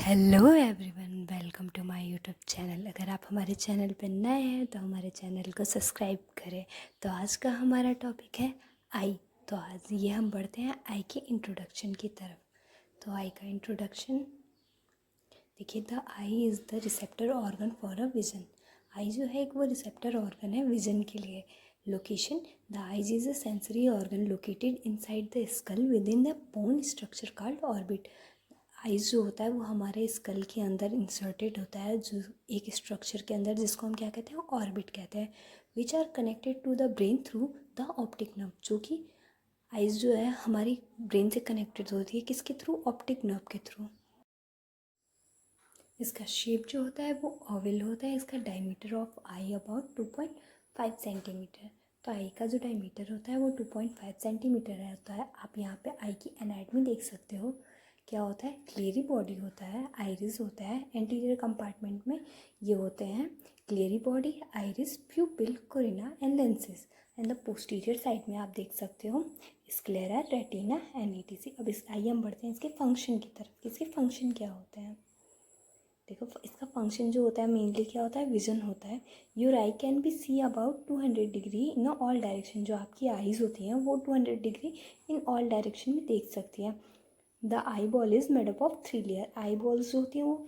Hello everyone, welcome to my YouTube channel. अगर आप हमारे चैनल पर नए हैं तो हमारे चैनल को सब्सक्राइब करें। तो आज का हमारा टॉपिक है आई। तो आज ये हम बढ़ते हैं आई के इंट्रोडक्शन की तरफ। तो आई का इंट्रोडक्शन देखिए, the eye is the receptor organ for a vision. Eye जो है एक वो रिसेप्टर ऑर्गन है विज़न के लिए। Location, the eyes is a sensory organ located inside the skull with in the bone structure called orbit. Eyes जो होता है वो हमारे स्कल के अंदर इंसर्टेड होता है, जो एक स्ट्रक्चर के अंदर, जिसको हम क्या कहते हैं, ऑर्बिट कहते हैं। Which are connected to the brain through the optic nerve. जो कि आइज़ जो है हमारी ब्रेन से कनेक्टेड होती है, किसके थ्रू, ऑप्टिक नर्व के थ्रू। इसका शेप जो होता है वो ओवल होता है। इसका diameter of I about 2.5 centimetre. तो आई का जो डायमीटर होता है वो 2.5 सेंटीमीटर रहता है। आप यहाँ पे आई की एनाटमी देख सकते हो। क्या होता है, क्लियरी बॉडी होता है, आइरिस होता है। एंटीरियर कंपार्टमेंट में ये होते हैं ciliary body, iris, pupil, cornea and lenses. And the posterior side में आप देख सकते हो स्क्लेरा, रेटिना एंड ईटीसी। अब इस आइए हम बढ़ते हैं इसके फंक्शन की तरफ। इसके फंक्शन क्या होते हैं, देखो इसका फंक्शन जो होता है मेनली क्या होता है, विजन होता है। Your eye can be see about 200 degree in all direction. जो आपकी आईज होती हैं वो 200 डिग्री इन ऑल डायरेक्शन में देख सकती है। The eye ball is made up of 3 layer. I balls जो होती हैं वो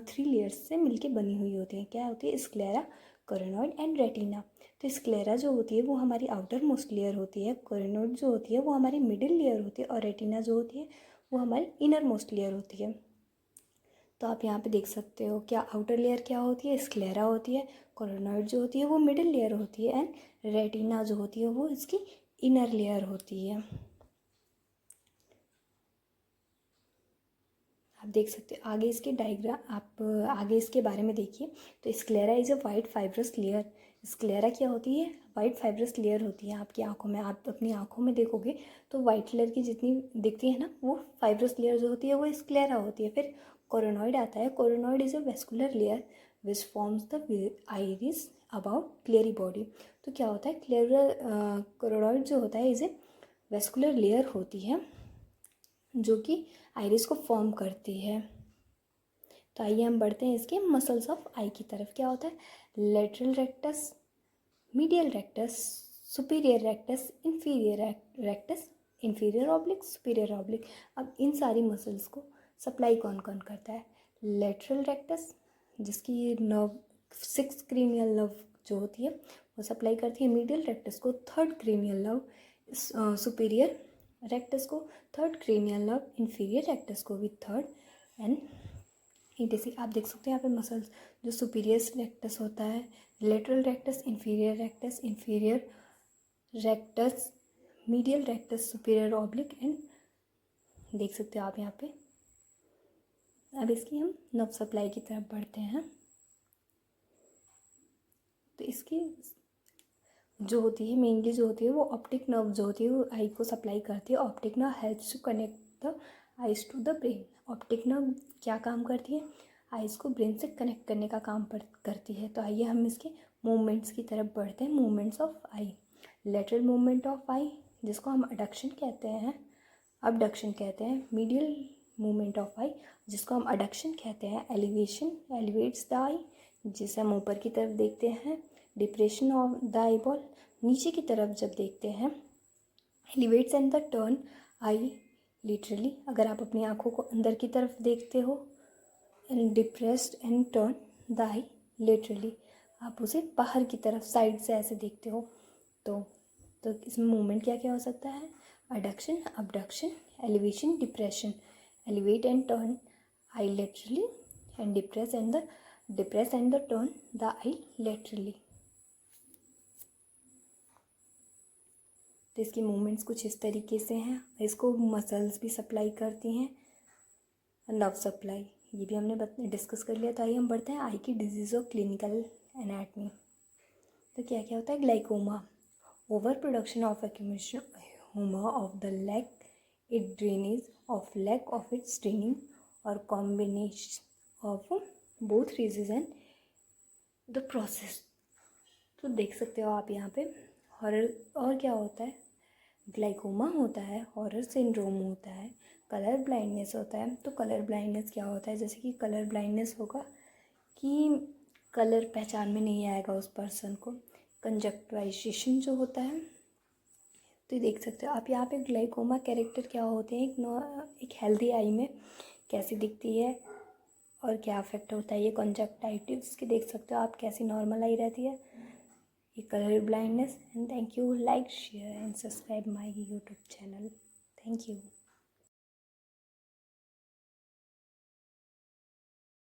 3 लेयर्स से मिलके बनी हुई होती हैं। क्या होती है, स्क्लेरा, कोरोनॉइड एंड रेटिना। तो स्क्लेरा जो होती है वो हमारी आउटर मोस्ट लेयर होती है, कोरोनॉइड जो होती है वो हमारी मिडिल लेयर होती है, और रेटिना जो होती है वो हमारी इनर मोस्ट लेयर होती है। तो आप यहाँ पे देख सकते हो क्या आउटर लेयर क्या होती है, स्क्लेरा होती है। कोरोनॉइड जो होती है वो मिडिल लेयर होती है, एंड रेटिना जो होती है वो इसकी इनर लेयर होती है। आप देख सकते हो आगे इसके डायग्राम, आप आगे इसके बारे में देखिए। तो sclera is a white fibrous layer. Sclera क्या होती है, वाइट फाइब्रस लेयर होती है आपकी आंखों में। आप अपनी आंखों में देखोगे तो वाइट कलर की जितनी दिखती है ना, वो फाइब्रस लेयर जो होती है वो स्क्लेरा होती है। फिर कोरोनॉइड आता है। Choroid is a vascular layer which forms the iris about ciliary body. तो क्या होता है, क्लियर कोरोनॉइड जो होता है इज़ ए वेस्कुलर लेयर होती है जो कि आइरिस को फॉर्म करती है। तो आइए हम बढ़ते हैं इसके मसल्स ऑफ आई की तरफ। क्या होता है, lateral rectus, medial rectus, superior rectus, inferior rectus, inferior oblique, superior oblique. अब इन सारी मसल्स को सप्लाई कौन कौन करता है, लेटरल रेक्टस जिसकी नर्व 6 क्रीनियल नर्व जो होती है वो सप्लाई करती है मीडियल रेक्टस को, 3rd cranial nerve, superior rectus को 3rd cranial nerve, inferior rectus को भी 3rd, एंड ईटीसी। आप देख सकते हैं यहाँ पे मसल्स जो सुपीरियर रेक्टस होता है, lateral rectus, inferior rectus, medial rectus, superior oblique, and देख सकते हो आप यहाँ पे। अब इसकी हम नर्व सप्लाई की तरफ बढ़ते हैं। तो इसकी जो होती है मेनली जो होती है वो ऑप्टिक नर्व जो होती है वो आई को सप्लाई करती है। Optic nerve helps to connect the eyes to the brain. Optic nerve क्या काम करती है, आइज को ब्रेन से कनेक्ट करने का काम करती है। तो आइए हम इसके मूवमेंट्स की तरफ बढ़ते हैं। Movements of eye, lateral movement of eye जिसको हम अडक्शन कहते हैं, अबडक्शन कहते हैं। मीडियल मूवमेंट ऑफ आई जिसको हम अडक्शन कहते हैं, एलिवेशन, एलिवेट्स द आई जिसे हम ऊपर की तरफ देखते हैं। Depression of the eye ball, नीचे की तरफ जब देखते हैं। Elevates and the turn I literally, अगर आप अपनी आंखों को अंदर की तरफ देखते हो। And depressed and turn the I literally, आप उसे बाहर की तरफ साइड से ऐसे देखते हो। तो इसमें मूवमेंट क्या क्या हो सकता है, adduction, abduction, elevation, depression. Elevate and turn eye laterally, and depress and the turn the eye laterally. तो इसकी मूवमेंट्स कुछ इस तरीके से हैं। इसको मसल्स भी सप्लाई करती हैं, नर्व सप्लाई ये भी हमने डिस्कस कर लिया। तो आइए हम बढ़ते हैं आई की डिजीज़ ऑफ क्लिनिकल एनाटमी। तो क्या क्या होता है, glaucoma, over production of accumulation humour of the leg, it drainage of leg of its straining, और combination of both reason the process. तो देख सकते हो आप यहाँ पे हॉरर। और क्या होता है, ग्लाइकोमा होता है, हॉरर सिंड्रोम होता है, कलर ब्लाइंडनेस होता है। तो कलर ब्लाइंडनेस क्या होता है, जैसे कि कलर ब्लाइंडनेस होगा कि कलर पहचान में नहीं आएगा उस पर्सन को। कंजक्टिवाइजेशन जो होता है, तो ये देख सकते हो आप यहाँ पे ग्लाइकोमा कैरेक्टर क्या होते हैं, एक हेल्दी आई में कैसी दिखती है और क्या अफेक्ट होता है। ये कंजक्टाइटिव्स की देख सकते हो आप कैसी नॉर्मल आई रहती है, ये colour blindness. And thank you, like share and subscribe my YouTube channel. Thank you.